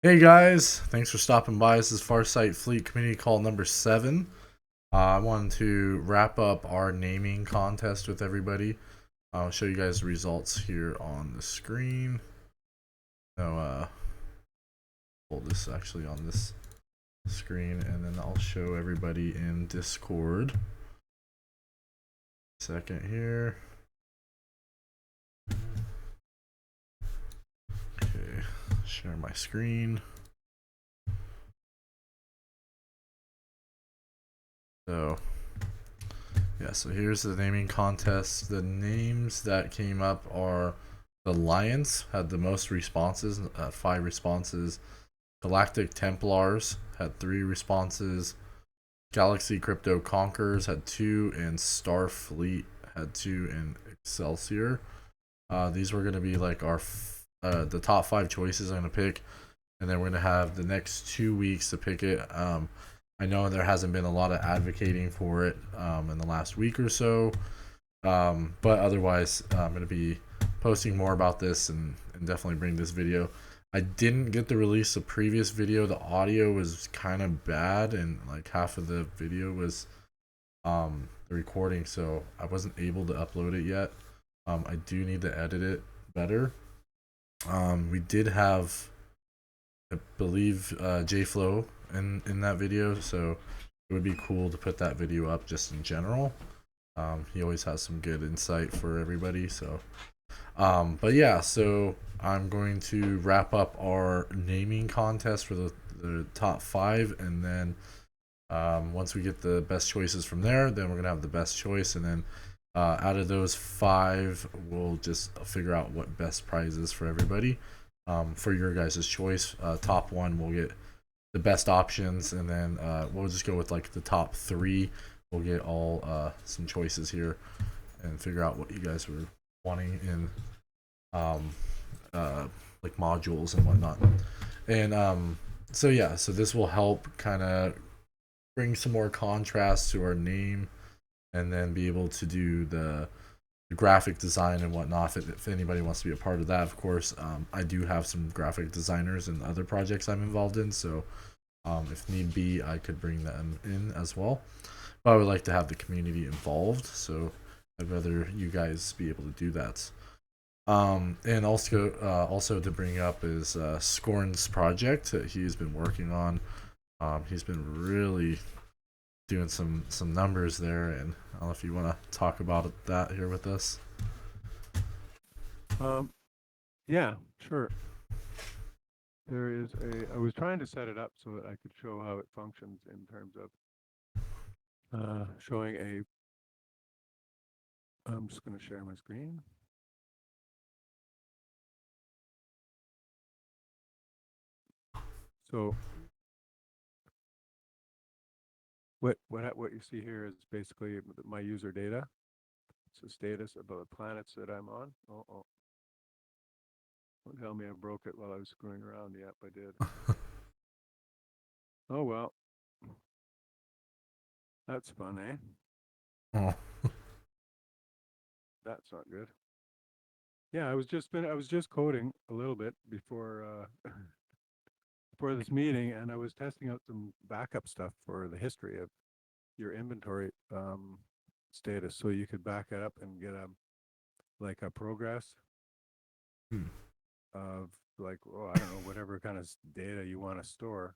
Hey guys, thanks for stopping by. This is Farsite Fleet Community call number 7. I wanted to wrap up our naming contest with everybody. I'll show you guys the results here on the screen. So, hold this actually on this screen, and then I'll show everybody in Discord. Second here. Okay, share my screen. So, yeah, so here's the naming contest. The names that came up are the Lions had the most responses, 5 responses. Galactic Templars had 3 responses. Galaxy Crypto Conquerors had 2, and Starfleet had 2, and Excelsior. These were going to be like our the top 5 choices I'm going to pick, and then we're going to have the next 2 weeks to pick it. I know there hasn't been a lot of advocating for it in the last week or so, but otherwise, I'm going to be posting more about this and definitely bring this video. I didn't get to release the previous video. The audio was kind of bad, and like half of the video was the recording, so I wasn't able to upload it yet. I do need to edit it better. We did have, I believe, JFlow in that video, so it would be cool to put that video up just in general. He always has some good insight for everybody. So, but yeah, so I'm going to wrap up our naming contest for the top 5, and then once we get the best choices from there, then we're gonna have the best choice, and then out of those 5, we'll just figure out what best prizes for everybody. For your guys' choice, top 1 will get the best options, and then we'll just go with like the top 3. We'll get all some choices here and figure out what you guys were wanting in um, like modules and whatnot. And so yeah, so this will help kind of bring some more contrast to our name, and then be able to do the graphic design and whatnot. If anybody wants to be a part of that, of course, I do have some graphic designers and other projects I'm involved in, so if need be, I could bring them in as well. But I would like to have the community involved, so I'd rather you guys be able to do that. And also to bring up is Skoran's project that he's been working on. He's been really doing some numbers there, and I don't know if you want to talk about that here with us. Um, yeah, sure. I was trying to set it up so that I could show how it functions in terms of showing I'm just going to share my screen. So what you see here is basically my user data. It's a status about the planets that I'm on. Don't tell me I broke it while I was screwing around. Yep, I did. Oh well, that's fun, eh? Oh, That's not good. Yeah, I was just coding a little bit before for this meeting, and I was testing out some backup stuff for the history of your inventory status, so you could back it up and get a progress hmm. of like, I don't know, whatever kind of data you want to store,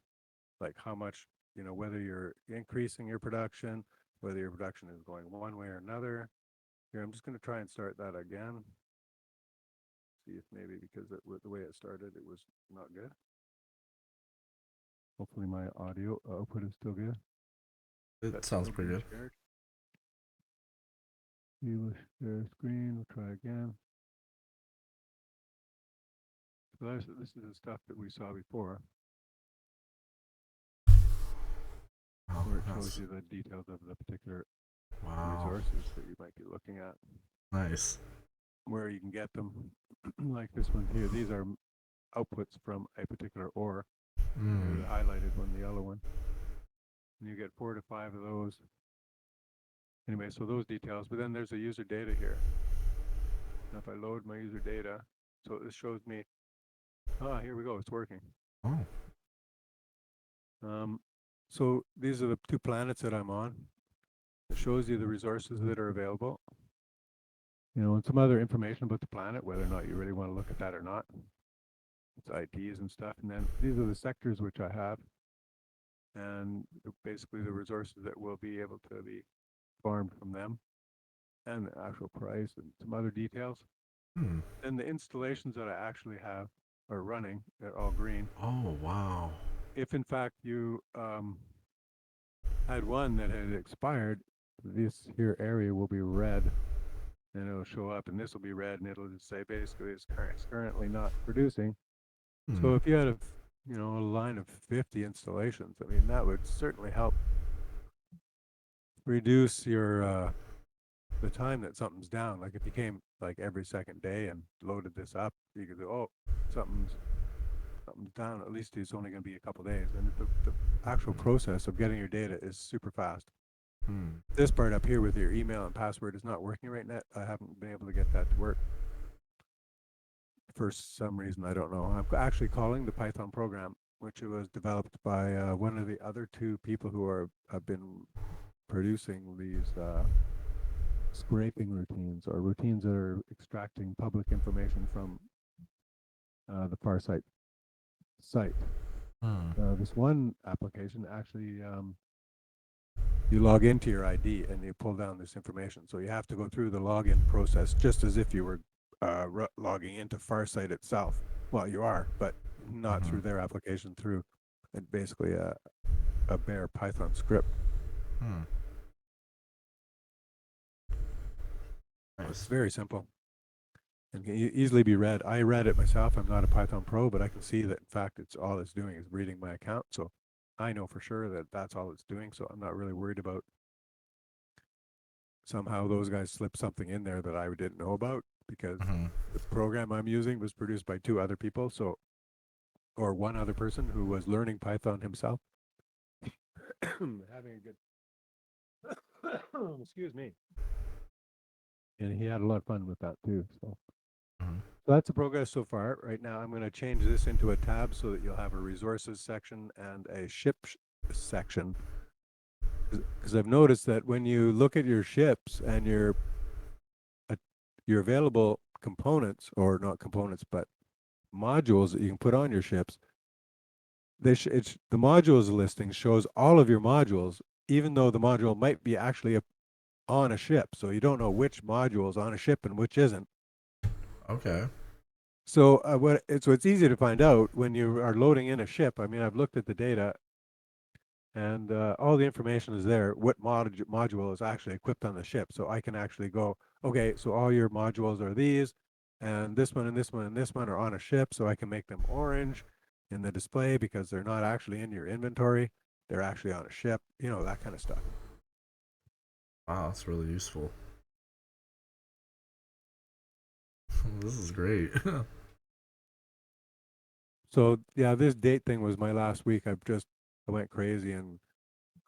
like how much, whether you're increasing your production, whether your production is going one way or another. Here, I'm just going to try and start that again. See if maybe because the way it started, it was not good. Hopefully my audio output is still good. It That's sounds still pretty being good. shared. We will share screen. We'll try again. So this is the stuff that we saw before, Wow, where it shows that's you the details of the particular wow, resources that you might be looking at, nice. where you can get them. Like this one here, these are outputs from a particular ore. They're Mm. the highlighted one, the yellow one. And you get 4 to 5 of those. Anyway, so those details. But then there's a user data here. Now if I load my user data, so this shows me, here we go, it's working. Oh. Um, so these are the two planets that I'm on. It shows you the resources that are available. And some other information about the planet, whether or not you really want to look at that or not. It's IDs and stuff. And then these are the sectors which I have, and basically the resources that will be able to be farmed from them, and the actual price and some other details. Hmm. And the installations that I actually have are running. They're all green. Oh, wow. If in fact you had one that had expired, this here area will be red, and it'll show up, and this will be red, and it'll just say basically it's currently not producing. Hmm. So if you had a line of 50 installations, I mean that would certainly help reduce your the time that something's down. Like if you came like every second day and loaded this up, you could go, oh, something's down. At least it's only going to be a couple days, and the actual process of getting your data is super fast. Hmm. This part up here with your email and password is not working right now. I haven't been able to get that to work for some reason. I don't know. I'm actually calling the Python program, which was developed by one of the other two people who have been producing these scraping routines, or routines that are extracting public information from the Farsite site. Hmm. This one application actually, you log into your ID and you pull down this information. So you have to go through the login process just as if you were logging into Farsite itself. Well, you are, but not Hmm. through their application, through basically a bare Python script. Hmm. It's Nice. very simple and can easily be read. I read it myself. I'm not a Python pro, but I can see that in fact it's doing is reading my account. So I know for sure that that's all it's doing. So I'm not really worried about somehow those guys slip something in there that I didn't know about, because Hmm. the program I'm using was produced by two other people. So, or one other person who was learning Python himself, having a good, excuse me, and he had a lot of fun with that too. Hmm. So that's the progress so far. Right now, I'm going to change this into a tab so that you'll have a resources section and a section. Because I've noticed that when you look at your ships and uh, your available components, or not components, but modules that you can put on your ships, the modules listing shows all of your modules, even though the module might be actually on a ship. So you don't know which module is on a ship and which isn't. Okay. So it's easy to find out when you are loading in a ship. I mean, I've looked at the data, and all the information is there. What module is actually equipped on the ship, so I can actually go, okay, so all your modules are these, and this one and this one and this one are on a ship, so I can make them orange in the display because they're not actually in your inventory. They're actually on a ship. That kind of stuff. Wow, that's really useful. This is great. So yeah, this date thing was my last week. I went crazy and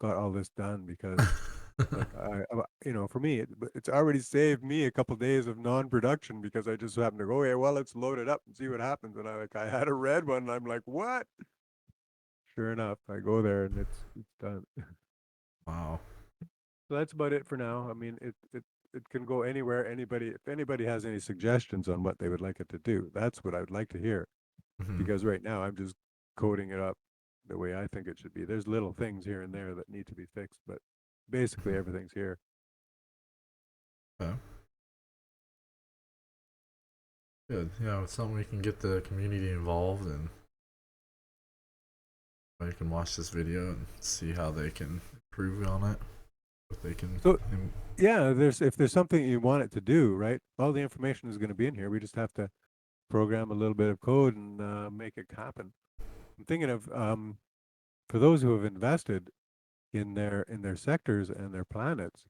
got all this done because like for me, it's already saved me a couple days of non-production because I just happened to go, okay, well, let's load it up and see what happens. And I had a red one, and I'm like, what? Sure enough, I go there and it's done. Wow. So that's about it for now. I mean, it can go anywhere. If anybody has any suggestions on what they would like it to do, that's what I would like to hear. Hmm. Because right now I'm just coding it up the way I think it should be. There's little things here and there that need to be fixed, but basically Hmm. everything's here. Okay. Good. Yeah, it's something we can get the community involved in. I can watch this video and see how they can improve on it. What they can. So yeah, if there's something you want it to do, right? All the information is going to be in here. We just have to program a little bit of code and make it happen. I'm thinking of for those who have invested in their sectors and their planets.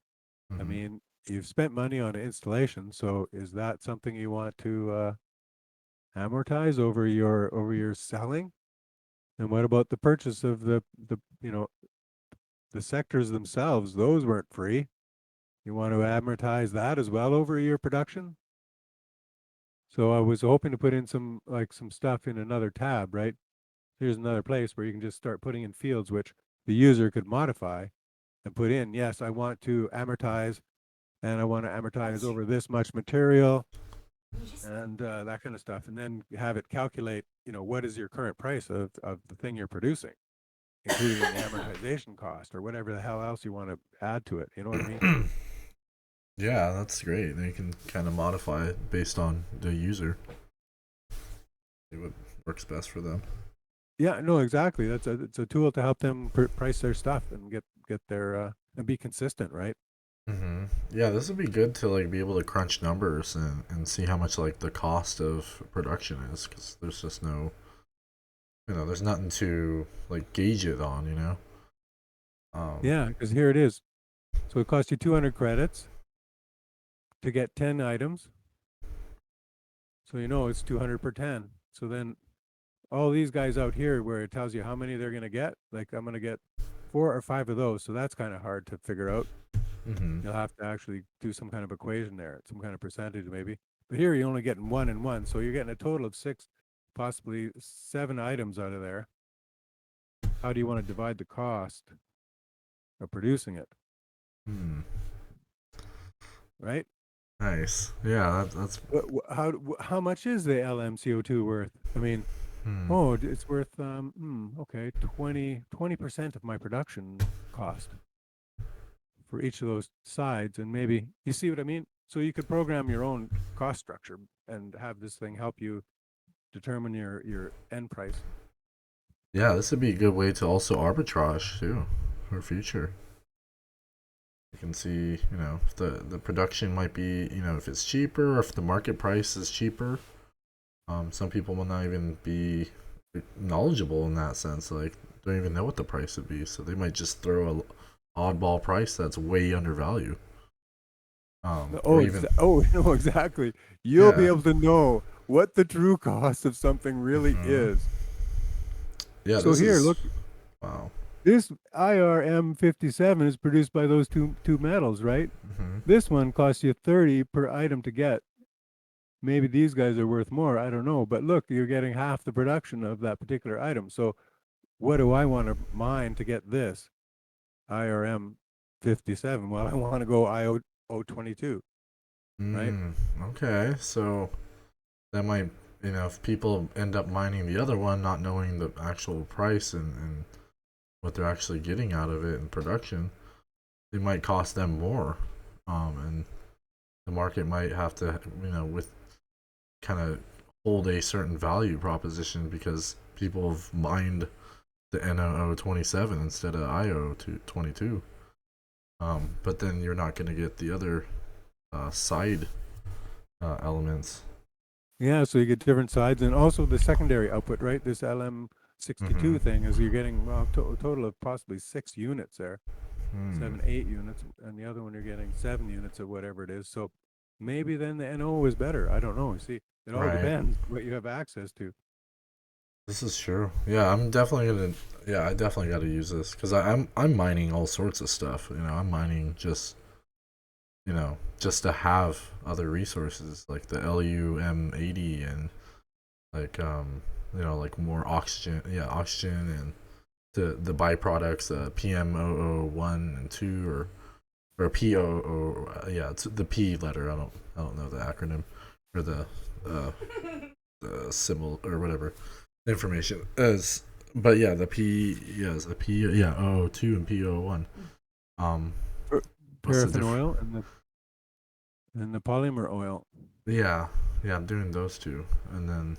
I Hmm. mean, you've spent money on installation, so is that something you want to amortize over your selling? And what about the purchase of the sectors themselves? Those weren't free. You want to amortize that as well over your production? So I was hoping to put in some stuff in another tab, right? Here's another place where you can just start putting in fields which the user could modify and put in, yes, I want to amortize, and I want to amortize over this much material, and that kind of stuff, and then have it calculate, what is your current price of the thing you're producing, including the amortization cost or whatever the hell else you want to add to it. You know what I mean? Yeah, that's great. They can kind of modify it based on the user. See what works best for them. Yeah, no, exactly. It's a tool to help them price their stuff and get their and be consistent, right? Yeah, this would be good to like be able to crunch numbers and see how much like the cost of production is, because there's just no, there's nothing to like gauge it on, Um, Yeah, because here it is. So it costs you 200 credits to get 10 items. So it's 200 per 10. So then all these guys out here where it tells you how many they're going to get, like I'm going to get 4 or 5 of those. So that's kind of hard to figure out. hmm You'll have to actually do some kind of equation there, some kind of percentage maybe. But here you're only getting one and one. So you're getting a total of 6, possibly 7 items out of there. How do you want to divide the cost of producing it? Hmm. Right? Nice. Yeah, that's. How much is the LMCO2 worth? I mean, Hmm. oh, it's worth okay, 20% of my production cost for each of those sides, and maybe you see what I mean. So you could program your own cost structure and have this thing help you determine your end price. Yeah, this would be a good way to also arbitrage too for future. You can see, if the production might be, if it's cheaper or if the market price is cheaper. Some people will not even be knowledgeable in that sense. Like, don't even know what the price would be, so they might just throw a oddball price that's way undervalued. Or even No, exactly. You'll be yeah, able to know what the true cost of something really hmm is. yeah. So This here, is look, wow. this IRM 57 is produced by those two metals, right? hmm This one costs you 30 per item to get. Maybe these guys are worth more. I don't know. But look, you're getting half the production of that particular item. So what do I want to mine to get this IRM 57? Well, I want to go IO 22, right? Okay, so that might, if people end up mining the other one, not knowing the actual price and what they're actually getting out of it in production, it might cost them more. And the market might have to, with kind of hold a certain value proposition because people have mined the NOO 27 instead of IO 22. But then you're not going to get the other side elements. Yeah, so you get different sides and also the secondary output, right? This Mm-hmm. LM62 thing is you're getting a total of possibly 6 units there, Hmm. 7, 8 units, and the other one you're getting 7 units of whatever it is. So maybe then the NO is better. I don't know. See, it all Right. depends what you have access to. This is true. Yeah, I'm definitely gonna. Yeah, I definitely got to use this because I'm mining all sorts of stuff. I'm mining just to have other resources like the LUM80 and like like more oxygen, yeah, oxygen and the byproducts, PM001 and 2 or PO, yeah, it's the P letter. I don't know the acronym or uh the symbol or whatever information is, but yeah, the P, yes, the P, yeah, O2 and PO1. Um, what's the Paraffin difference? oil and the polymer oil. Yeah, yeah, I'm doing those two, and then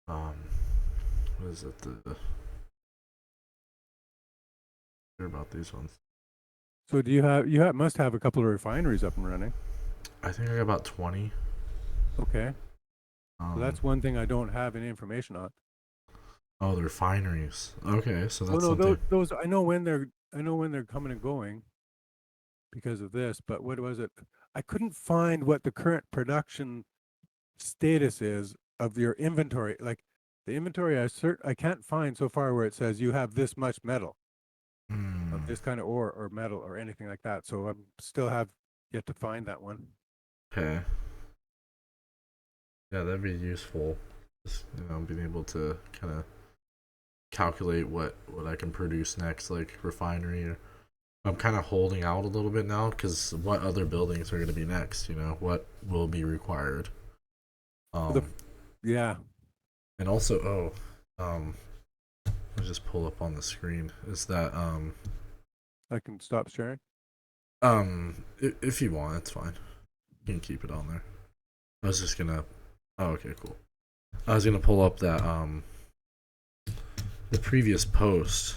um, what is it? Hear about these ones. So do must have a couple of refineries up and running. I think I got about 20. Okay. So Um, that's one thing I don't have any information on. oh, the refineries. Okay, so Oh that's no, something. those I know when they're coming and going because of this, but what was it? I couldn't find what the current production status is of your inventory. Like the inventory I can't find so far where it says you have this much metal of Hmm. this kind of ore or metal or anything like that. So I'm still have yet to find that one. Okay. Yeah, that'd be useful. Just, being able to kind of calculate what I can produce next, like refinery. Or, I'm kind of holding out a little bit now because what other buildings are going to be next? What will be required? The Um, yeah, and also, I'll just pull up on the screen. Is that I can stop sharing. if you want, it's fine. You can keep it on there. I was just gonna. Oh, okay, cool. I was gonna pull up that the previous post.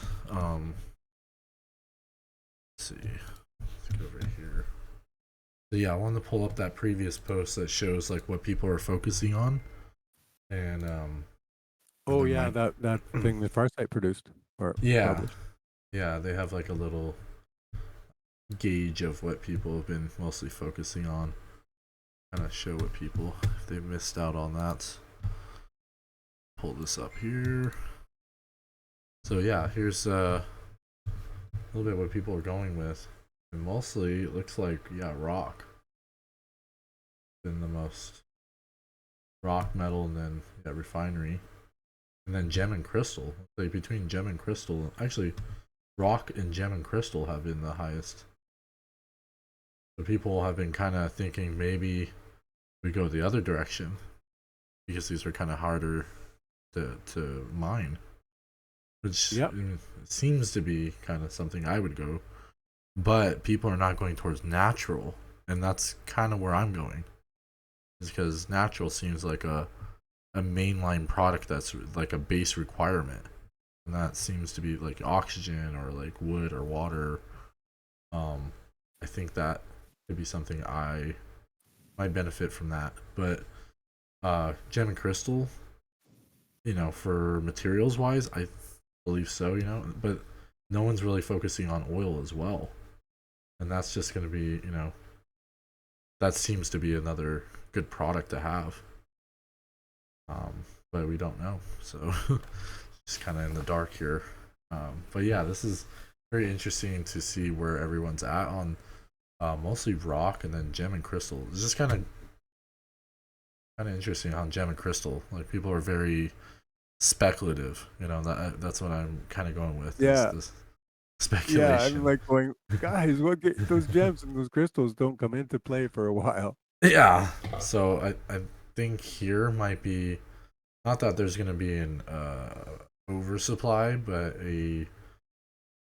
Let's see. Let's go over here. So yeah, I wanted to pull up that previous post that shows like what people are focusing on, and and Oh then yeah, my that thing that Farsite produced or yeah, published. yeah, they have like a little gauge of what people have been mostly focusing on. Kind of show what people if they missed out on that. Pull this up here. So yeah, here's a little bit what people are going with. And mostly it looks like rock been the most rock, metal, and then refinery. And then gem and crystal. Like between gem and crystal, actually rock and gem and crystal have been the highest. So people have been kind of thinking maybe we go the other direction because these are kind of harder to mine, which Yep. seems to be kind of something I would go. But people are not going towards natural, and that's kind of where I'm going. Is because natural seems like a mainline product that's like a base requirement, and that seems to be like oxygen or like wood or water. I think that could be something I might benefit from that. But gem and crystal, for materials wise, I believe so. But no one's really focusing on oil as well, and that's just going to be that seems to be another good product to have. But we don't know, so just kind of in the dark here. But yeah, this is very interesting to see where everyone's at on mostly rock and then gem and crystal. It's just kind of interesting on gem and crystal. Like people are very speculative. That's what I'm kind of going with. Is Yeah. this Yeah, I'm speculation? like going, guys, those gems and those crystals don't come into play for a while. Yeah. So I think here might be not that there's gonna be an oversupply, but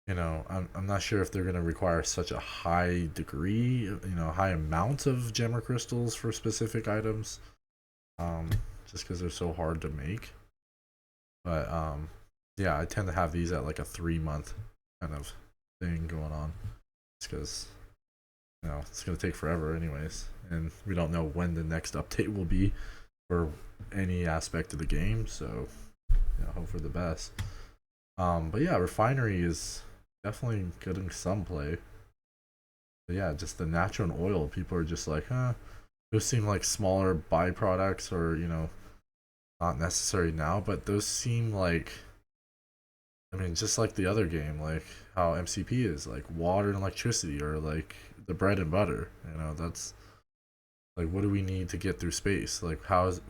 I'm not sure if they're gonna require such a high degree, high amount of gem or crystals for specific items, um, just because they're so hard to make. But yeah, I tend to have these at like a 3 month kind of thing going on, just because it's gonna take forever anyways, and we don't know when the next update will be for any aspect of the game. So hope for the best. But yeah, refinery is definitely getting some play. But yeah, just the natural oil, people are just like, huh. Those seem like smaller byproducts, or not necessary now, but those seem like, I mean, just like the other game, like how MCP is like water and electricity, or like the bread and butter. That's like, what do we need to get through space? Like,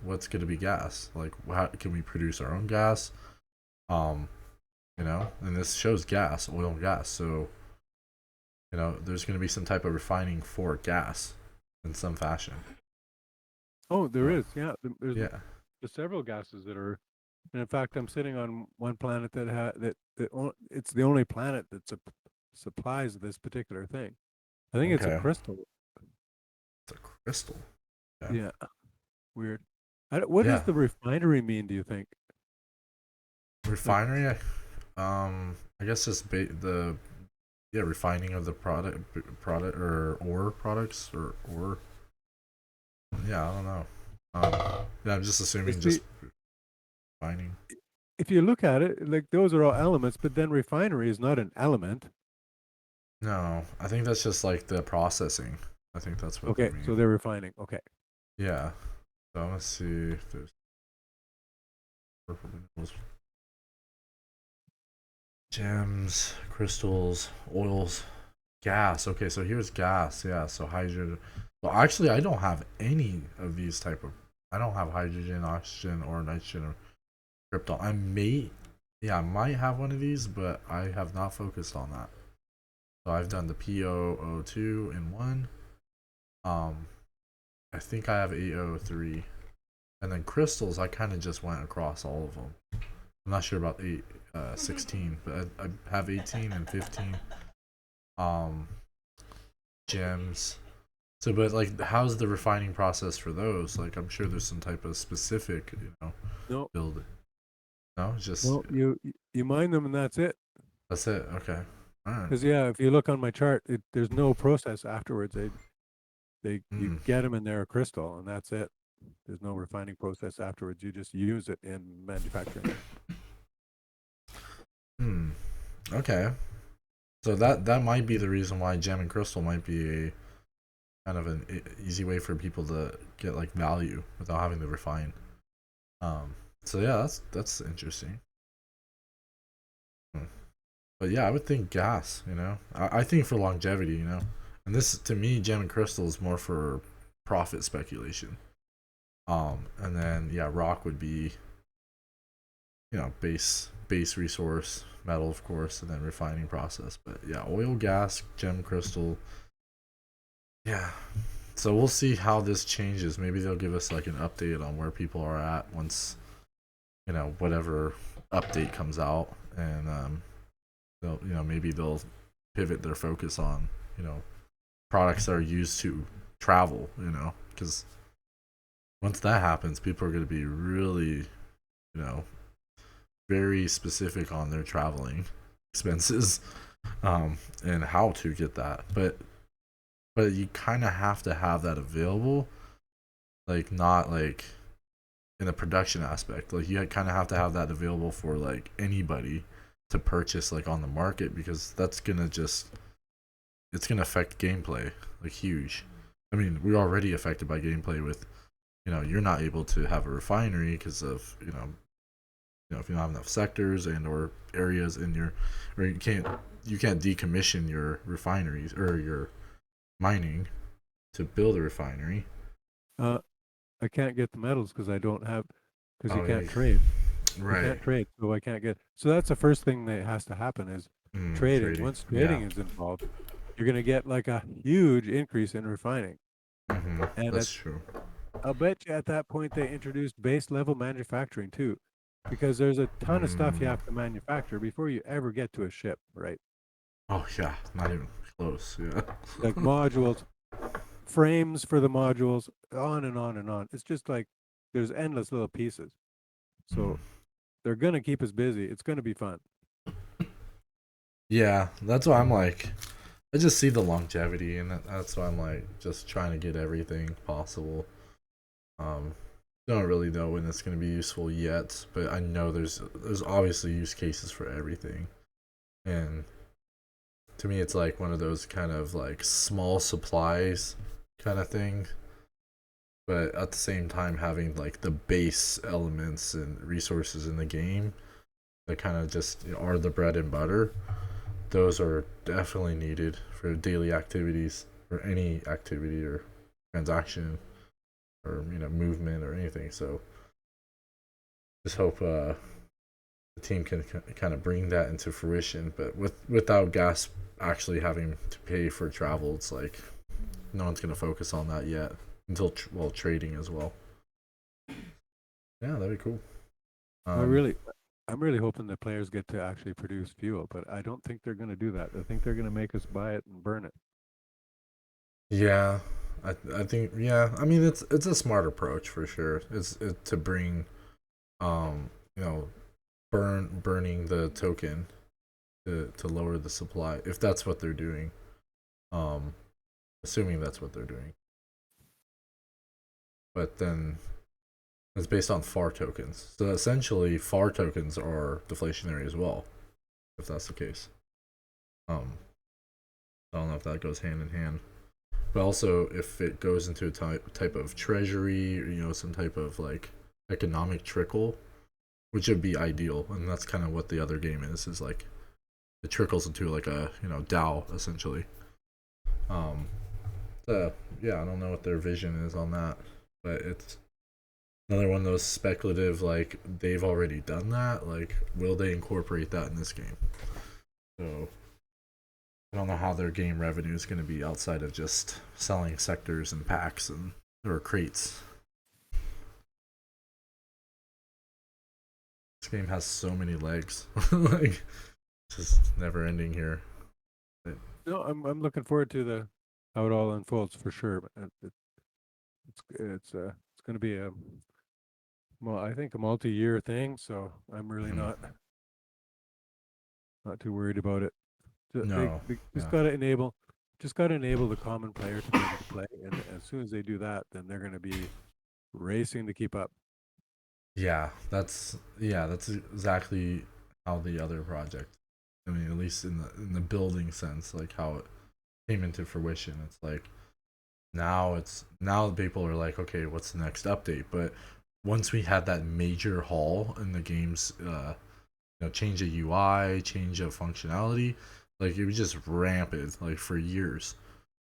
what's going to be gas? Like, how can we produce our own gas? Um, and this shows gas, oil and gas. So, there's going to be some type of refining for gas in some fashion. Oh, there But is. Yeah, yeah, there's several gases that are, and in fact, I'm sitting on one planet it's the only planet that supplies this particular thing. I think it's a okay, crystal. it's a crystal. Yeah, Yeah, weird. What does yeah, the refinery mean, do you think? Like, refinery. I guess just the refining of the product or ore products or ore. Yeah, I don't know. Yeah, I'm just you assuming just see, refining. if you look at it, like those are all elements, but then refinery is not an element. No, I think that's just like the processing. I think that's what they Okay, mean. so they're refining. Okay. Yeah. So let's see if there's purple minerals, gems, crystals, oils, gas. Okay, so here's gas. Yeah, so hydrogen. Well, actually, I don't have any of these type of. I don't have hydrogen, oxygen, or nitrogen or krypton. I may, yeah, I might have one of these, but I have not focused on that. So I've done the PO02 in one. Um, I think I have AO3, and then crystals. I kind of just went across all of them. I'm not sure about 16, but I have 18 and 15. Um, gems. So, but like, how's the refining process for those? Like, I'm sure there's some type of specific, No, build. No, just no, you mine them and that's it. that's it. Okay, all right. Because yeah, if you look on my chart, there's no process afterwards. They you Hmm. get them and they're a crystal, and that's it. There's no refining process afterwards. You just use it in manufacturing. Hmm. Okay. So that might be the reason why gem and crystal might be a kind of an easy way for people to get like value without having to refine. Um. So yeah, that's interesting. Hmm. But yeah, I would think gas. I think for longevity. And this to me, gem and crystal is more for profit speculation. And then yeah, rock would be base resource, metal of course, and then refining process. But yeah, oil, gas, gem, crystal. Yeah. So we'll see how this changes. Maybe they'll give us like an update on where people are at once whatever update comes out, and they'll maybe they'll pivot their focus on products that are used to travel. Because once that happens, people are going to be really you know very specific on their traveling expenses, and how to get that. But you kind of have to have that available, like not like in a production aspect. Like you kind of have to have that available for like anybody to purchase like on the market, because that's gonna just it's gonna affect gameplay like huge. I mean, we're already affected by gameplay with you're not able to have a refinery because of if you don't have enough sectors and or areas in your, or you can't decommission your refineries or your mining to build a refinery. Uh, I can't get the metals because I don't have because you Oh yeah, can't trade. You right. can't trade, so I can't get. So that's the first thing that has to happen is trading. Trading. Once Yeah. trading is involved, you're going to get like a huge increase in refining. And That's true. I'll bet you at that point they introduced base level manufacturing too, because there's a ton of stuff you Mm. have to manufacture before you ever get to a ship, right? Oh yeah, not even close. Yeah. Like modules, frames for the modules, on and on and on. It's just like there's endless little pieces. Mm. So they're going to keep us busy. It's going to be fun. Yeah, that's why I'm like, I just see the longevity, and that's why I'm like just trying to get everything possible. Um, don't really know when it's going to be useful yet, but I know there's obviously use cases for everything, and to me, it's like one of those kind of like small supplies kind of thing, but at the same time having like the base elements and resources in the game that kind of just are the bread and butter. Those are definitely needed for daily activities or any activity or transaction or movement or anything. So just hope the team can kind of bring that into fruition. But without gas actually having to pay for travel, it's like no one's gonna focus on that yet until trading as well. Yeah, that'd be cool. I Um, really, I'm really hoping the players get to actually produce fuel, but I don't think they're going to do that. I think they're going to make us buy it and burn it. yeah, I think yeah. I mean, it's a smart approach for sure. It's to bring um you know burning the token to lower the supply if that's what they're doing. Um, assuming that's what they're doing, but then it's based on FAR tokens. So essentially, FAR tokens are deflationary as well. If that's the case, um, I don't know if that goes hand in hand. But also, if it goes into a type of treasury, or, some type of like economic trickle, which would be ideal, and that's kind of what the other game is like it trickles into like a DAO essentially. Um, so yeah, I don't know what their vision is on that, but another one of those speculative, like they've already done that. Like, will they incorporate that in this game? So I don't know how their game revenue is going to be outside of just selling sectors and packs and or crates. This game has so many legs, like just never ending here. But, No, I'm looking forward to the how it all unfolds for sure. It's going to be a well, I think a multi-year thing. So I'm really mhm. not too worried about it. No, They yeah, just got to enable the common player to be able to play, and as soon as they do that, then they're going to be racing to keep up. that's exactly how the other project. I mean, at least in the building sense, like how it came into fruition. It's like now people are like, okay, what's the next update? But once we had that major haul in the game's change of UI, change of functionality, like it was just rampant like for years.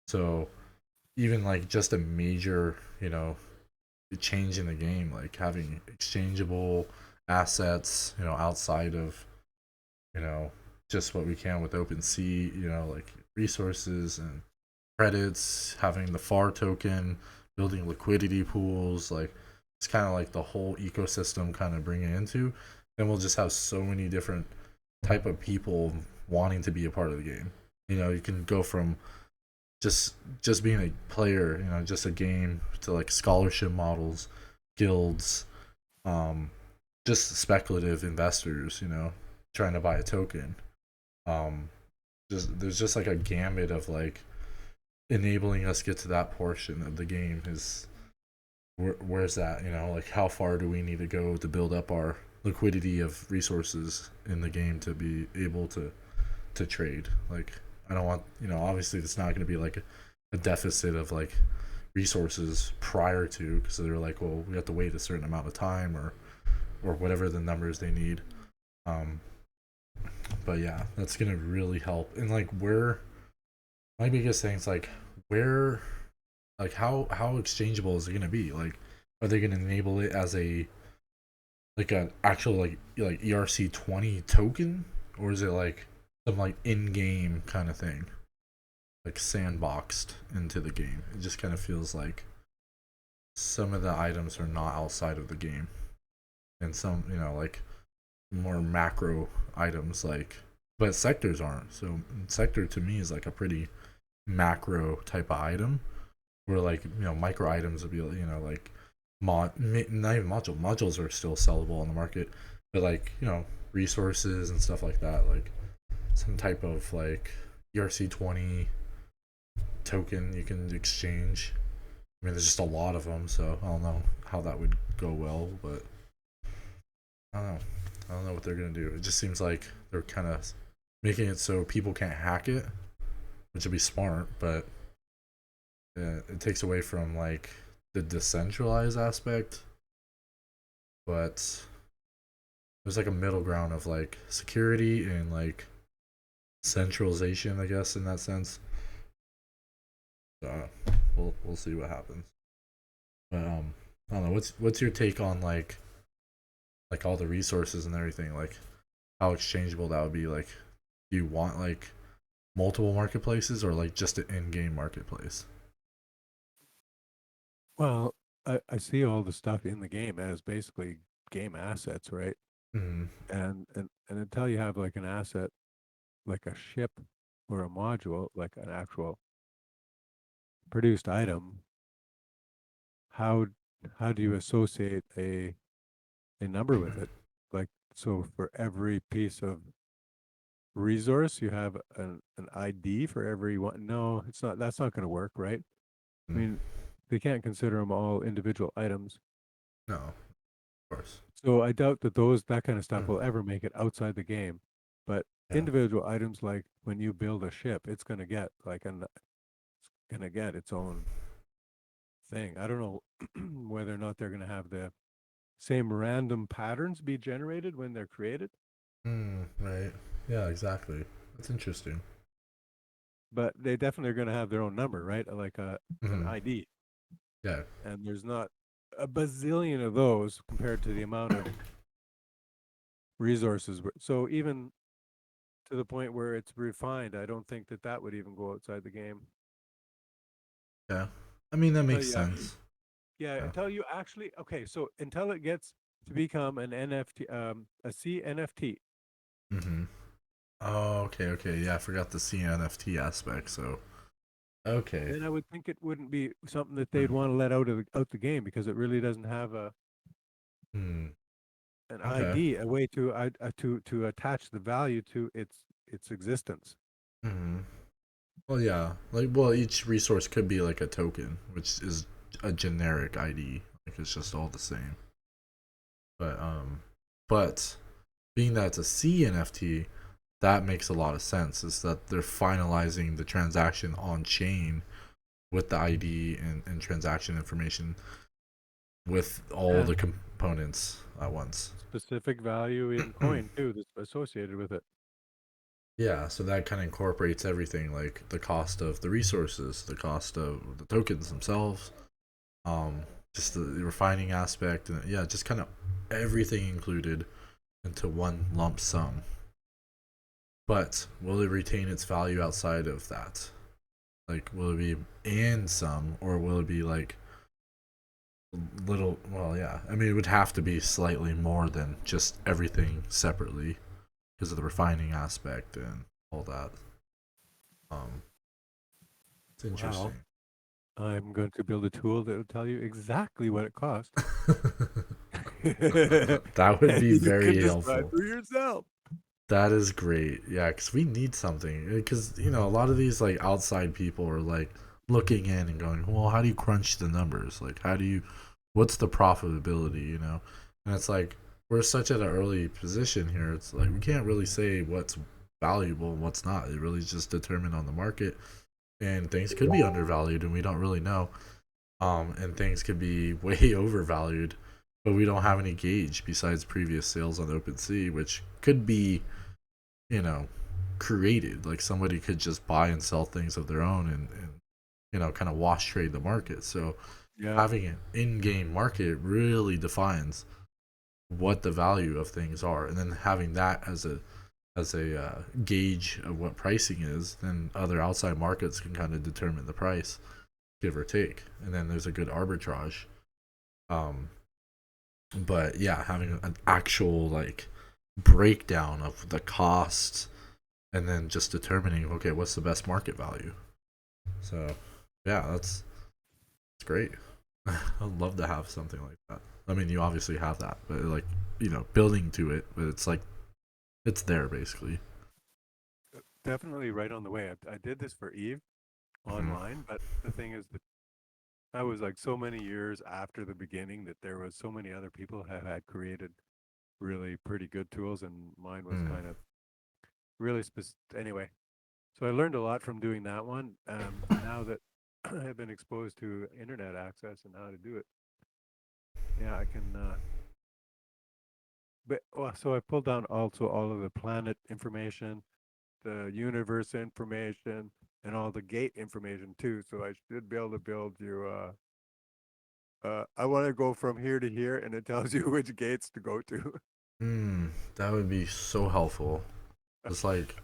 So even like just a major, change in the game, like having exchangeable assets, outside of, you know, just what we can with OpenSea, like resources and credits, having the FAR token, building liquidity pools, like it's kind of like the whole ecosystem kind of bring it into. Then we'll just have so many different type of people wanting to be a part of the game. You can go from just being a player, just a game to like scholarship models, guilds, um, just speculative investors, trying to buy a token. Um, just there's just like a gamut of like enabling us get to that portion of the game is where's that, like how far do we need to go to build up our liquidity of resources in the game to be able to trade. Like I don't want, obviously it's not going to be like a deficit of like resources prior to, because they're like, well, we have to wait a certain amount of time or whatever the numbers they need. um but yeah, that's going to really help. And like where my biggest thing is like where, like how exchangeable is it going to be? Like are they going to enable it as a like an actual like ERC20 token, or is it like some like in-game kind of thing, like sandboxed into the game? It just kind of feels like some of the items are not outside of the game, and some, like more macro items, like, but sectors aren't. So sector to me is like a pretty macro type of item, where like micro items would be like not even modules are still sellable on the market, but like resources and stuff like that, like some type of like ERC20 token you can exchange. I mean, there's just a lot of them, so I don't know how that would go well, but I don't know. I don't know what they're gonna do. It just seems like they're kind of making it so people can't hack it, which would be smart, but it takes away from like the decentralized aspect. But there's like a middle ground of like security and like centralization, I guess, in that sense. So we'll see what happens. But I don't know. What's your take on like all the resources and everything? Like how exchangeable that would be? Like, do you want like multiple marketplaces or like just an in-game marketplace? Well, I see all the stuff in the game as basically game assets, right? Mm, And until you have like an asset, like a ship or a module, like an actual produced item, how how do you associate a number with it? Like so for every piece of resource, you have an ID for every one. No, it's not. That's not going to work, right? I mm, mean, they can't consider them all individual items. no, of course. So I doubt that that kind of stuff Mm, will ever make it outside the game. But yeah. individual items, like when you build a ship, it's going to get its own thing. I don't know whether or not they're going to have the same random patterns be generated when they're created, Right. Yeah. Exactly. That's interesting. but they definitely are going to have their own number, right? Like an Mm, ID. yeah. And there's not. a bazillion of those compared to the amount of resources. So even to the point where it's refined, I don't think that that would even go outside the game. Yeah, I mean that Until makes you actually, sense. yeah, Yeah. until you actually, okay, so until it gets to become an NFT, a CNFT, Mm-hmm. Oh, okay, okay. Yeah, I forgot the CNFT aspect. So, okay. then I would think it wouldn't be something that they'd Mm. want to let out the game because it really doesn't have a Hmm. an Okay. ID, a way to attach the value to its existence. Hmm. Well, yeah. Like, well, each resource could be like a token, which is a generic ID. Like, it's just all the same. But, but being that it's a CNFT, that makes a lot of sense. Is that they're finalizing the transaction on chain with the ID and transaction information with all And the components at once. specific value in coin too that's associated with it. Yeah, so that kind of incorporates everything, like the cost of the resources, the cost of the tokens themselves, um, just the refining aspect, and yeah, just kind of everything included into one lump sum. But will it retain its value outside of that? Like, will it be in some, or will it be like little? Well, yeah, I mean, it would have to be slightly more than just everything separately because of the refining aspect and all that. Um, it's Wow. interesting. I'm going to build a tool that will tell you exactly what it costs. That would And be you can very decide helpful. for yourself. That is great. Yeah, because we need something. Because, a lot of these, like, outside people are, like, looking in and going, well, how do you crunch the numbers? Like, what's the profitability? And it's like, we're such at an early position here. It's like, we can't really say what's valuable and what's not. It really is just determined on the market. And things could be undervalued and we don't really know. And things could be way overvalued, but we don't have any gauge besides previous sales on OpenSea, which could be, you know, created. Like somebody could just buy and sell things of their own and kind of wash trade the market. So Yeah. having an in-game market really defines what the value of things are, and then having that as a gauge of what pricing is, then other outside markets can kind of determine the price, give or take, and then there's a good arbitrage. Um, but yeah, having an actual like breakdown of the costs and then just determining, okay, what's the best market value. So yeah, that's great. I'd love to have something like that. I mean, you obviously have that, but like, building to it, but it's like it's there basically. Definitely right on the way. I did this for Eve Hmm. online, but the thing is that I was like so many years after the beginning that there was so many other people have had created really pretty good tools, and mine was Mm. kind of really specific. Anyway, so I learned a lot from doing that one. Now that I have been exposed to internet access and how to do it, yeah, I can. But well, so I pulled down also all of the planet information, the universe information, and all the gate information too. So I should be able to build you. I want to go from here to here, and it tells you which gates to go to. That would be so helpful. It's like,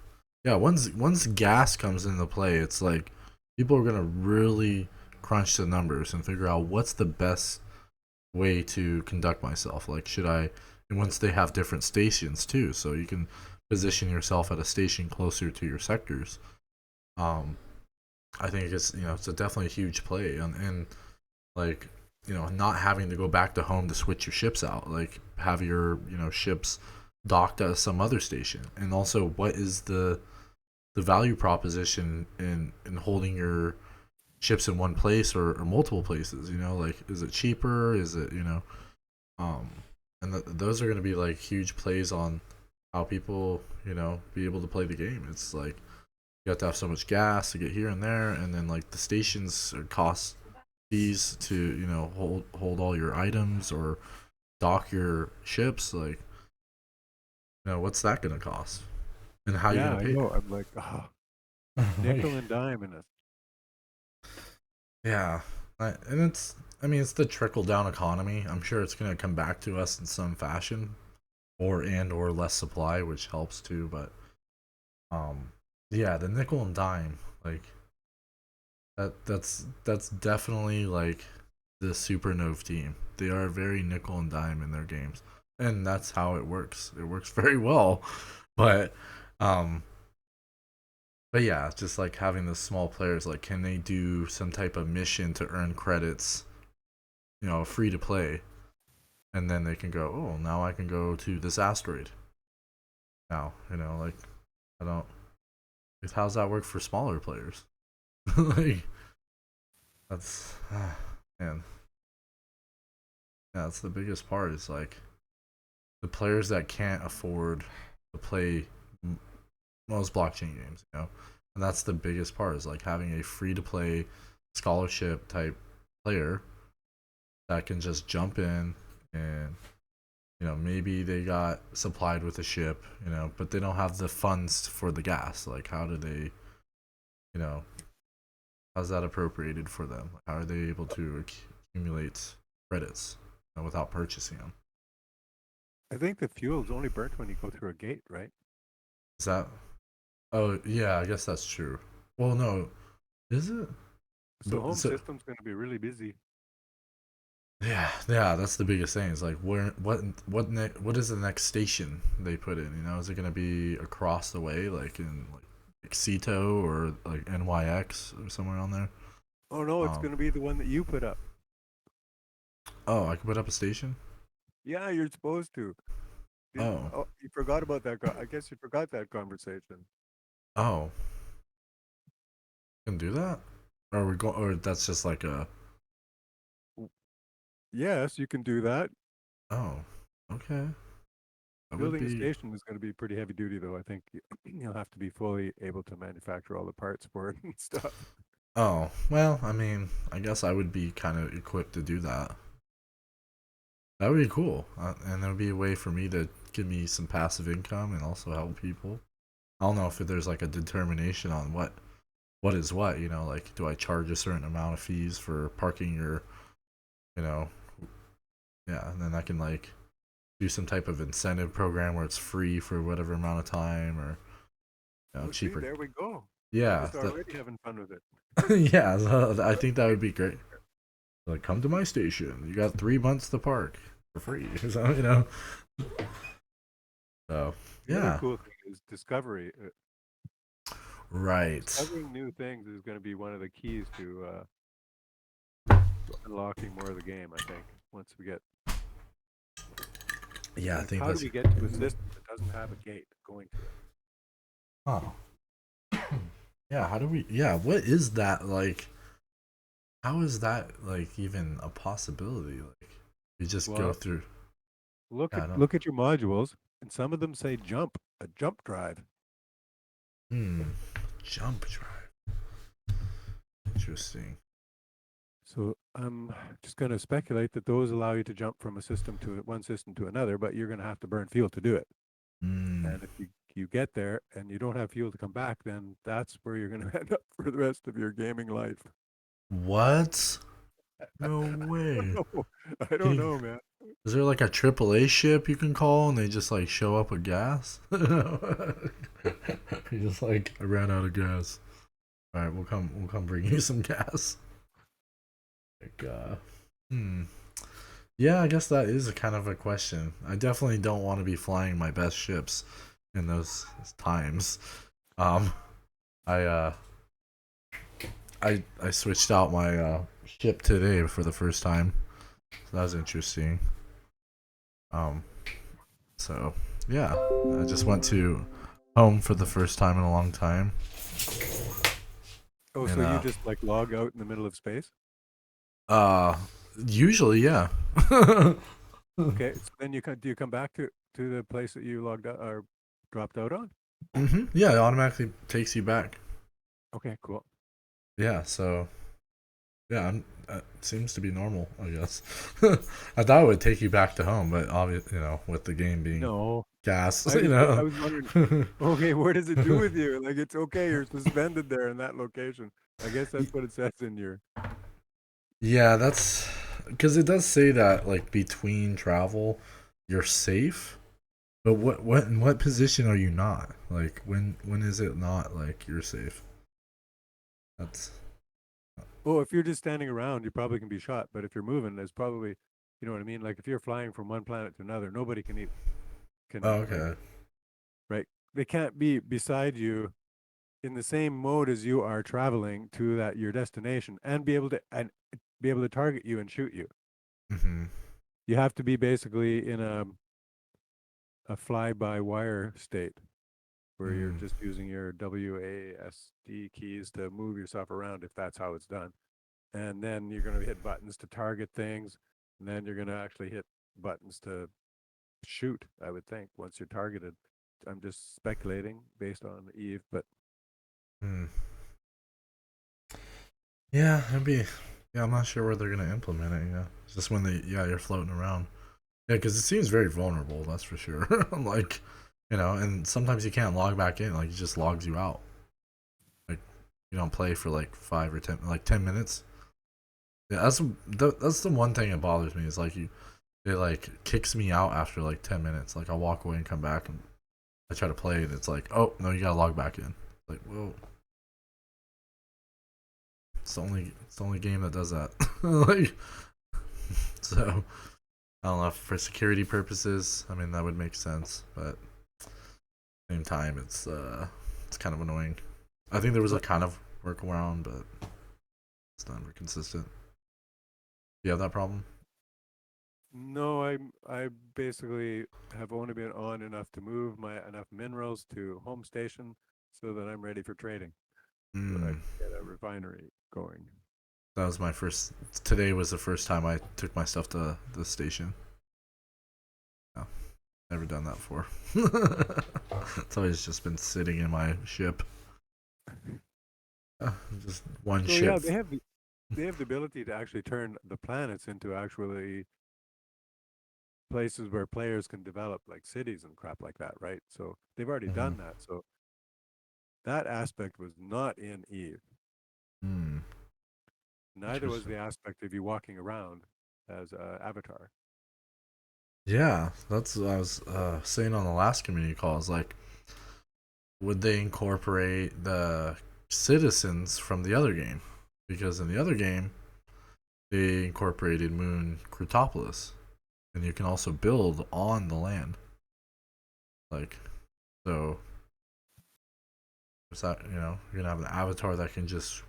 yeah, once gas comes into play, it's like people are gonna really crunch the numbers and figure out what's the best way to conduct myself. Like, should I? And once they have different stations too, so you can position yourself at a station closer to your sectors. Um, I think it's a definitely a huge play, and like not having to go back to home to switch your ships out, like have your ships docked at some other station, and also what is the value proposition in holding your ships in one place or multiple places, like is it cheaper, is it um and those are going to be like huge plays on how people be able to play the game. It's like you have to have so much gas to get here and there, and then like the stations cost fees to hold all your items or dock your ships. Like what's that going to cost and how you Yeah, going I to pay. know. I'm like, oh, Like, nickel and dime in a yeah, and it's I mean, it's the trickle down economy. I'm sure it's gonna come back to us in some fashion, or less supply, which helps too. But um, yeah, the nickel and dime, like that's definitely like the Supernova team. They are very nickel and dime in their games, and that's how it works. It works very well, but um, but yeah, just like having the small players, like can they do some type of mission to earn credits, free to play, and then they can go, oh, now I can go to this asteroid. Now, like I don't. How's that work for smaller players? Like that's man, yeah, that's the biggest part. Is like the players that can't afford to play most blockchain games, and that's the biggest part. Is like having a free to play scholarship type player that can just jump in and maybe they got supplied with a ship, but they don't have the funds for the gas. Like how do they, you know how's that appropriated for them? How are they able to accumulate credits, without purchasing them? I think the fuel's only burnt when you go through a gate, right? Is that? Oh yeah, I guess that's true. Well, no, is it? So But home so system's going to be really busy. yeah, that's the biggest thing. Is like what is the next station they put in? Is it gonna be across the way, like in like Ceto or like NYX or somewhere on there? Oh no, it's Um. going to be the one that you put up. Oh, I can put up a station. Yeah, you're supposed to. Oh. Oh, you forgot about that. I guess you forgot that conversation. Oh, can do that? Or we go? Or that's just like a. Yes, you can do that. Oh, okay. That would Building a be. station is going to be pretty heavy duty, though. I think you'll have to be fully able to manufacture all the parts for it and stuff. Oh, well, I mean, I guess I would be kind of equipped to do that. That would be cool, and there would be a way for me to give me some passive income and also help people. I don't know if there's like a determination on what is what. Like do I charge a certain amount of fees for parking your, you know, yeah, and then I can like do some type of incentive program where it's free for whatever amount of time, or Oh, see, cheaper. there we go. You're Yeah, just already having fun with it. yeah. So I think that would be great. Like, come to my station. You got 3 months to park for free. So So The other yeah, cool thing is discovery. right. Discovering new things is going to be one of the keys to unlocking more of the game. I think once we get Yeah, I like, think how do that's. we get to a system that doesn't have a gate going to it? Oh, yeah. How do we? Yeah, what is that like? How is that like even a possibility? Like, you just go Well, through. look Yeah, at I don't. look at your modules, and some of them say jump, a jump drive. Jump drive. Interesting. So I'm just going to speculate that those allow you to jump from a system to one system to another, but you're going to have to burn fuel to do it. Hmm. And if you get there and you don't have fuel to come back, then that's where you're going to end up for the rest of your gaming life. What? No I don't way. know. I Can don't you? know, man. Is there like a AAA ship you can call and they just like show up with gas? You just like, I ran out of gas. All right, we'll come bring you some gas. Like, hmm. Yeah, I guess that is a kind of a question. I definitely don't want to be flying my best ships in those times. Um, I I switched out my ship today for the first time. So that was interesting. Um, so yeah, I just went to home for the first time in a long time, Oh, so and you just like log out in the middle of space? uh, usually yeah. Okay, so then do you come back to the place that you logged out or dropped out on? Yeah, it automatically takes you back. Okay, cool. Yeah, so yeah, seems to be normal, I guess. I thought it would take you back to home, but obviously, with the game being No, gas, I was wondering. Okay, what does it do with you? Like it's okay, you're suspended there in that location. I guess that's what it says in your. Yeah, that's because it does say that like between travel, you're safe. But what in what position are you not? Like when is it not like you're safe? That's Oh, if you're just standing around, you probably can be shot. But if you're moving, there's probably, you know what I mean? Like if you're flying from one planet to another, nobody can oh, like, okay. right? They can't be beside you in the same mode as you are traveling to that your destination and be able to target you and shoot you. Hmm. You have to be basically in a fly by wire state where you're Mm. just using your WASD keys to move yourself around if that's how it's done. And then you're going to hit buttons to target things, and then you're going to actually hit buttons to shoot, I would think, once you're targeted. I'm just speculating based on Eve, but Mm. Yeah, it'd be. Yeah, I'm not sure where they're gonna implement it. Yeah, it's just when you're floating around. Yeah, because it seems very vulnerable. That's for sure. Like, and sometimes you can't log back in. Like, it just logs you out. Like, you don't play for like 5 or 10, like 10 minutes. Yeah, that's the one thing that bothers me is like it like kicks me out after like 10 minutes. Like, I'll walk away and come back and I try to play and it's like, oh no, you gotta log back in. Like, well, it's the only game that does that. Like, so I don't know, for security purposes, I mean that would make sense, but at the same time it's kind of annoying. I think there was a but kind of workaround, but it's not very consistent. You have that problem? no, I basically have only been on enough to move my enough minerals to home station so that I'm ready for trading, so that I Mm. can get a refinery going. That was my first. Today was the first time I took my stuff to the station. No, never done that before. It's always just been sitting in my ship. Just one So ship. yeah, they have the ability to actually turn the planets into actually places where players can develop like cities and crap like that, right? So they've already Mm-hmm. done that. So that aspect was not in Eve. Hmm. Neither was Interesting. the aspect of you walking around as a avatar. Yeah, that's what I was saying on the last community call. I was like, would they incorporate the citizens from the other game? Because in the other game, they incorporated Moon Crutopolis, and you can also build on the land. Like, so is that you're gonna have an avatar that can just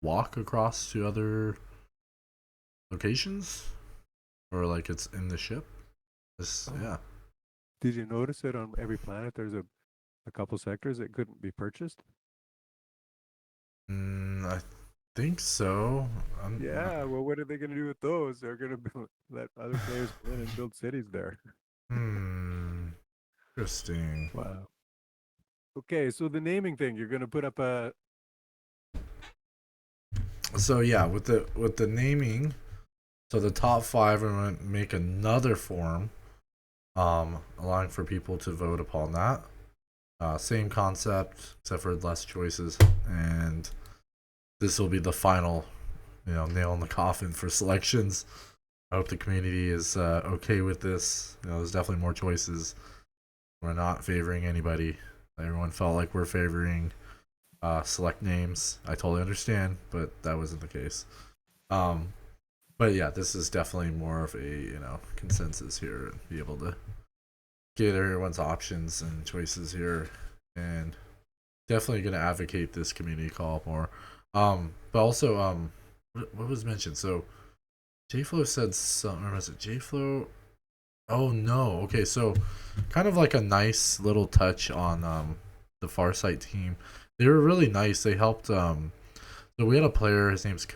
walk across to other locations, or like it's in the ship. This, Oh, yeah. did you notice it on every planet? There's a couple sectors that couldn't be purchased. I think so. I'm not. Yeah, well, what are they going to do with those? They're going to let other players come in and build cities there. Hmm. Interesting. Wow. Okay, so the naming thing, you're going to put up a. So yeah, with the naming, so the top five, I'm gonna make another form, allowing for people to vote upon that. Same concept, except for less choices, and this will be the final, nail in the coffin for selections. I hope the community is okay with this. There's definitely more choices. We're not favoring anybody. Everyone felt like we're favoring select names. I totally understand, but that wasn't the case. Um, but yeah, this is definitely more of a consensus here and be able to get everyone's options and choices here, and definitely going to advocate this community call more. But also, what was mentioned? So JFlow said something. Or was it JFlow? Oh no. Okay, so kind of like a nice little touch on the Farsite team. They were really nice. They helped. So we had a player. His name's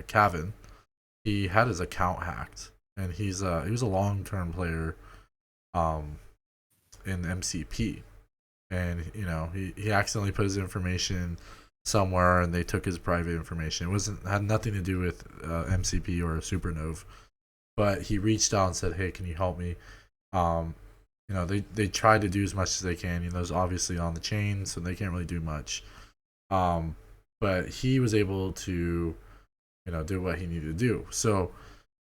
Kevin. He had his account hacked, and he was a long term player um in MCP, and he accidentally put his information somewhere, and they took his private information. It wasn't had nothing to do with MCP or Supernova, but he reached out and said, "Hey, can you help me?" Um, they tried to do as much as they can. It's obviously on the chain, so they can't really do much. Um, but he was able to do what he needed to do. So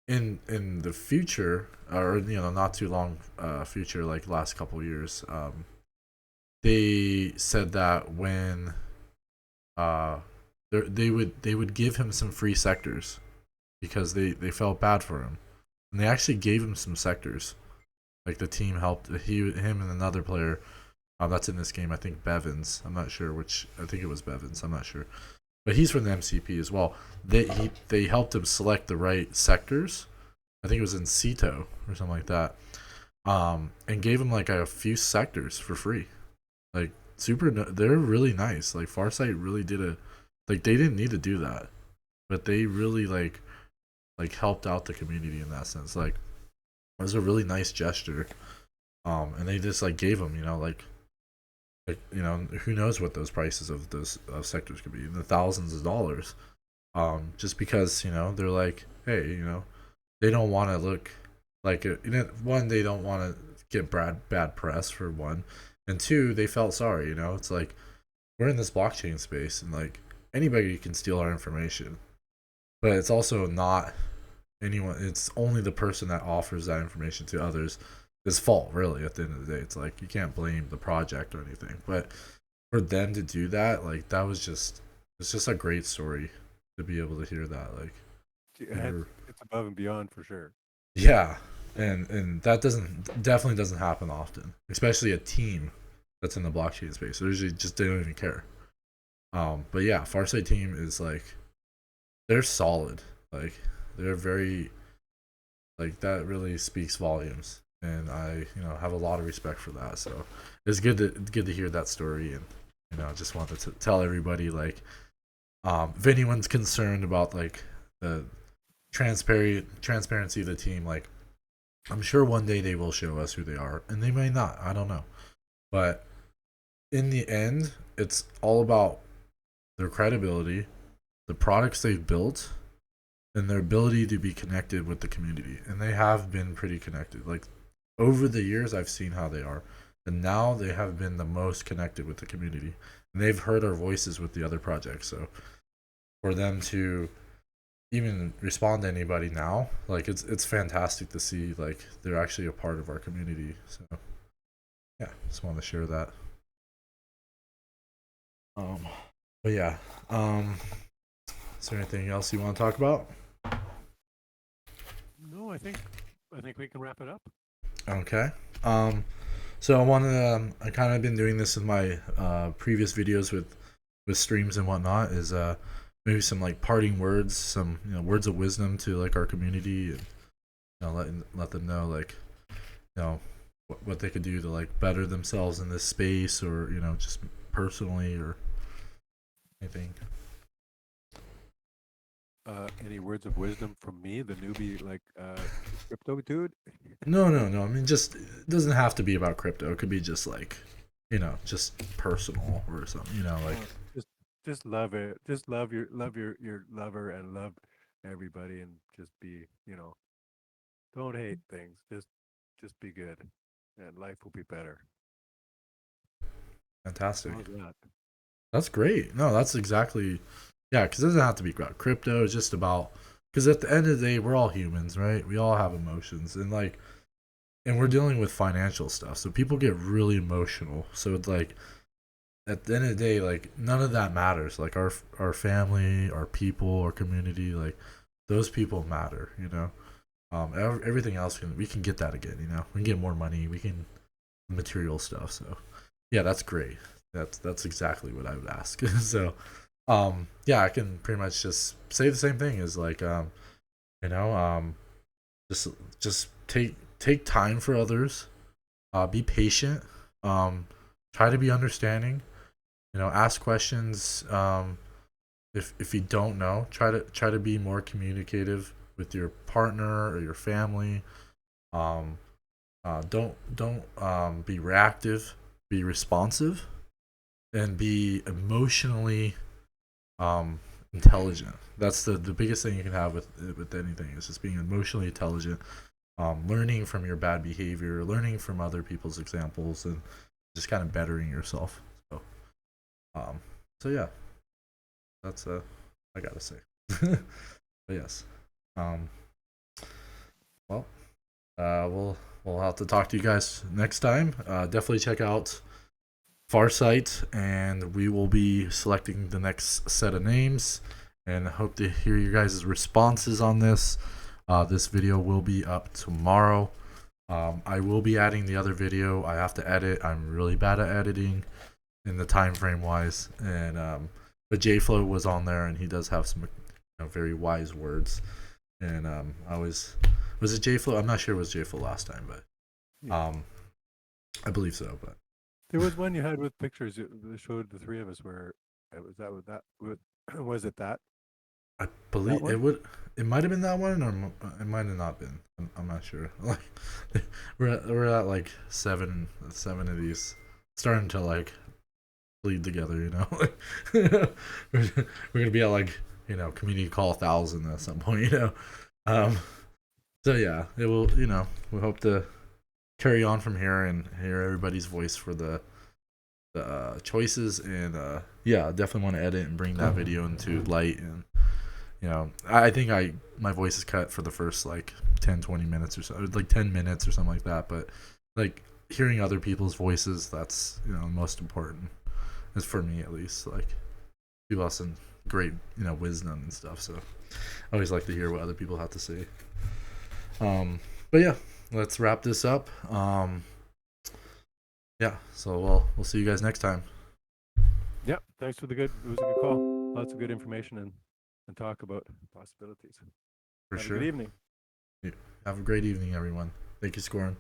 in the future, or not too long future, like last couple years, they said that when uh they would give him some free sectors because they felt bad for him, and they actually gave him some sectors. Like the team helped him and another player that's in this game. I think Bevins. I'm not sure which. I think it was Bevins. I'm not sure, but he's from the MCP as well. They helped him select the right sectors. I think it was in Cito or something like that. And gave him like a few sectors for free. Like super, they're really nice. Like Farsite really did a, like they didn't need to do that, but they really like helped out the community in that sense. Like it was a really nice gesture. And they just like gave him, like who knows what those prices of those sectors could be in the thousands of dollars. Just because they're like, hey, they don't want to look like it. One, they don't want to get bad press for one, and two, they felt sorry. It's like we're in this blockchain space, and like anybody can steal our information, but it's also not anyone. It's only the person that offers that information to others is fault. Really, at the end of the day, it's like you can't blame the project or anything, but for them to do that, like that was just it's just a great story to be able to hear that. Like never, It's above and beyond for sure. yeah, and that definitely doesn't happen often, especially a team that's in the blockchain space. So usually just they don't even care. But yeah, Farsight team is like they're solid. Like they're very like that really speaks volumes, and I have a lot of respect for that. So it's good to hear that story, and I just wanted to tell everybody like if anyone's concerned about like the transparency of the team, like I'm sure one day they will show us who they are, and they may not. I don't know, but in the end, it's all about their credibility, the products they've built, and their ability to be connected with the community. And they have been pretty connected. Like over the years, I've seen how they are, and now they have been the most connected with the community, and they've heard our voices with the other projects. So for them to even respond to anybody now, like it's fantastic to see like they're actually a part of our community. So yeah, just want to share that. Um, but yeah, is there anything else you want to talk about? No, I think we can wrap it up. Okay. Um, so I want to. I kind of been doing this with my previous videos with streams and whatnot. Is maybe some like parting words, some words of wisdom to like our community, and let them know like what they could do to like better themselves in this space, or just personally or anything. Any words of wisdom from me, the newbie, like crypto dude? No, no, no. I mean, just it doesn't have to be about crypto. It could be just like just personal or something. Like Uh, just just love it. Just love your lover and love everybody and just be, don't hate things. Just be good and life will be better. fantastic. How's that? That's great. No, that's exactly yeah. Because it doesn't have to be about crypto. It's just about because at the end of the day, we're all humans, right? We all have emotions, and like, and we're dealing with financial stuff, so people get really emotional. So it's like at the end of the day, like none of that matters. Like our family, our people, our community, like those people matter. Everything else we can get that again. We can get more money. We can material stuff. So yeah, that's great. That's exactly what I would ask. So yeah, I can pretty much just say the same thing as like you know um just just take time for others. Be patient. Um, try to be understanding. Ask questions. If you don't know, try to be more communicative with your partner or your family. Um, don't be reactive. Be responsive and be emotionally intelligent. That's the biggest thing you can have with anything is just being emotionally intelligent. Learning from your bad behavior, learning from other people's examples, and just kind of bettering yourself. So, um, so yeah, that's I gotta say. But yes, um, Well, we'll have to talk to you guys next time. Definitely check out Farsite, and we will be selecting the next set of names. And hope to hear your guys' responses on this. This video will be up tomorrow. I will be adding the other video. I have to edit. I'm really bad at editing in the time frame wise, and but JFlow was on there, and he does have some very wise words. And I was it JFlow? I'm not sure it was JFlow last time, but Yeah. I believe so. But There was one you had with pictures that showed the three of us where was that with that with, was it that I that believe one? it might have been that one, or it might have not been. I'm not sure. Like we're at like seven of these, starting to like bleed together. We're gonna be at like community call 1,000 at some point. Um. So yeah, it will. We hope to carry on from here and hear everybody's voice for the choices, and yeah, definitely want to edit and bring that video into light. And I think my voice is cut for the first like 10-20 minutes or so, like 10 minutes or something like that, but like hearing other people's voices, that's most important, is for me at least. Like people have some great wisdom and stuff, so I always like to hear what other people have to say. But yeah, let's wrap this up. Yeah, so we'll see you guys next time. Yeah, thanks for the good. It was a good call. Lots of good information and talk about possibilities. For Have a good sure. evening. Yeah. Have a great evening, everyone. Thank you, Skoran.